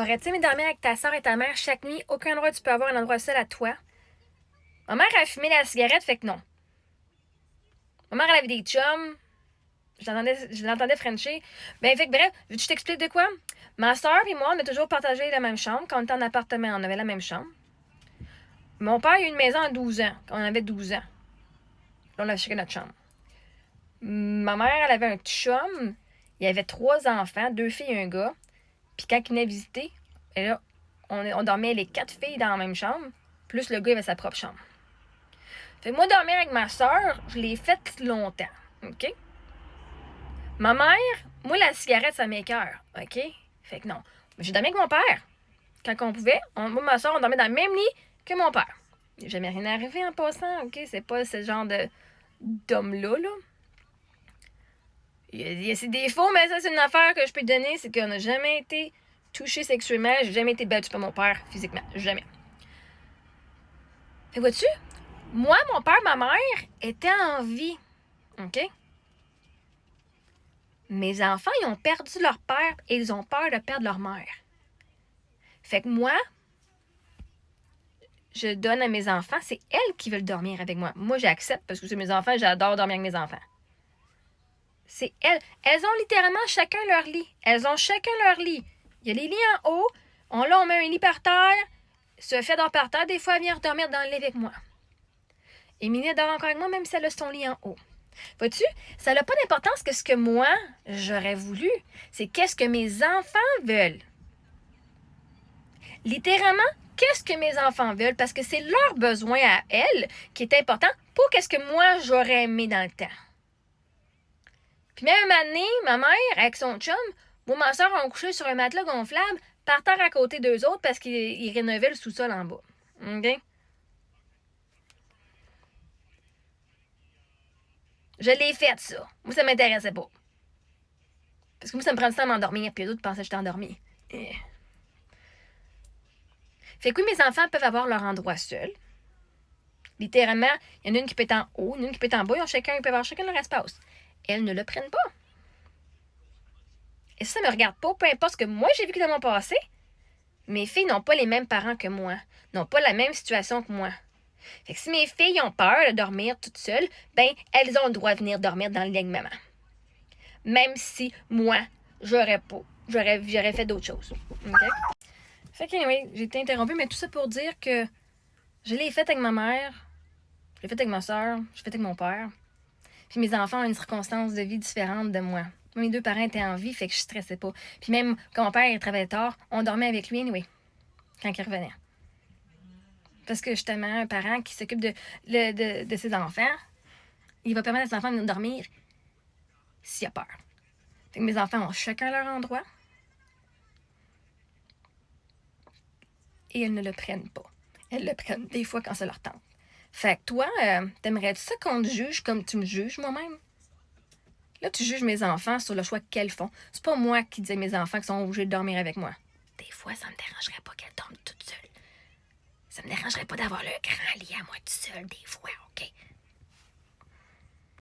Aurais-tu aimé dormir avec ta soeur et ta mère chaque nuit? Aucun endroit où tu peux avoir un endroit seul à toi. Ma mère a fumé la cigarette, fait que non. Ma mère, elle avait des chums. Je l'entendais frencher. Ben, fait que bref, veux-tu que je t'explique de quoi? Ma soeur et moi, on a toujours partagé la même chambre. Quand on était en appartement, on avait la même chambre. Mon père, il a eu une maison à 12 ans, quand on avait 12 ans. Là, on avait chacun notre chambre. Ma mère, elle avait un chum. Il y avait 3 enfants, 2 filles et un gars. Puis quand il venait visiter, et là, on dormait les 4 filles dans la même chambre, plus le gars avait sa propre chambre. Fait que moi, dormir avec ma soeur, je l'ai fait longtemps. OK? Ma mère, moi, la cigarette, ça m'écoeure. OK? Fait que non. Mais j'ai dormi avec mon père. Quand on pouvait, moi et ma soeur, on dormait dans le même lit que mon père. Il n'est jamais rien arrivé en passant. OK? C'est pas ce genre d'homme-là, là. Il y a ses défauts, mais ça, c'est une affaire que je peux te donner, c'est qu'on n'a jamais été touché sexuellement, j'ai jamais été battue par mon père physiquement. Jamais. Fait vois-tu, moi, mon père, ma mère étaient en vie. OK? Mes enfants, ils ont perdu leur père et ils ont peur de perdre leur mère. Fait que moi, je donne à mes enfants, c'est elles qui veulent dormir avec moi. Moi, j'accepte parce que c'est mes enfants, j'adore dormir avec mes enfants. C'est elles. Elles ont littéralement chacun leur lit. Elles ont chacun leur lit. Il y a les lits en haut. On met un lit par terre. Se fait dort par terre. Des fois, elle vient dormir dans le lit avec moi. Émilie dort encore avec moi, même si elle a son lit en haut. Vois-tu, ça n'a pas d'importance que ce que moi, j'aurais voulu. C'est qu'est-ce que mes enfants veulent. Littéralement, qu'est-ce que mes enfants veulent, parce que c'est leur besoin à elles qui est important pour qu'est-ce que moi, j'aurais aimé dans le temps. Puis même un moment donné, ma mère, avec son chum, moi ma soeur, on couchait sur un matelas gonflable par terre à côté d'eux autres parce qu'ils rénovaient le sous-sol en bas. OK? Je l'ai fait, ça. Moi, ça m'intéressait pas. Parce que moi, ça me prend du temps à m'endormir, puis les autres pensaient que j'étais endormie. Fait que oui, mes enfants peuvent avoir leur endroit seul. Littéralement, il y en a une qui peut être en haut, une qui peut être en bas, ils peuvent avoir chacun leur espace. Elles ne le prennent pas. Et ça me regarde pas, peu importe ce que moi j'ai vécu dans mon passé. Mes filles n'ont pas les mêmes parents que moi, n'ont pas la même situation que moi. Fait que si mes filles ont peur de dormir toutes seules, ben, elles ont le droit de venir dormir dans le lit avec maman. Même si, moi, j'aurais fait d'autres choses. OK? Fait que, anyway, j'ai été interrompue, mais tout ça pour dire que je l'ai fait avec ma mère, je l'ai fait avec ma soeur, je l'ai fait avec mon père. Puis mes enfants ont une circonstance de vie différente de moi. Mes 2 parents étaient en vie, fait que je stressais pas. Puis même quand mon père il travaillait tard, on dormait avec lui anyway, quand il revenait. Parce que justement, un parent qui s'occupe de ses enfants, il va permettre à ses enfants de dormir s'il a peur. Fait que mes enfants ont chacun leur endroit. Et elles ne le prennent pas. Elles le prennent des fois quand ça leur tente. Fait que toi, t'aimerais-tu ça qu'on te juge comme tu me juges moi-même? Là, tu juges mes enfants sur le choix qu'elles font. C'est pas moi qui dis à mes enfants qu'ils sont obligés de dormir avec moi. Des fois, ça me dérangerait pas qu'elles dorment toutes seules. Ça me dérangerait pas d'avoir le grand lit à moi tout seul, des fois, OK?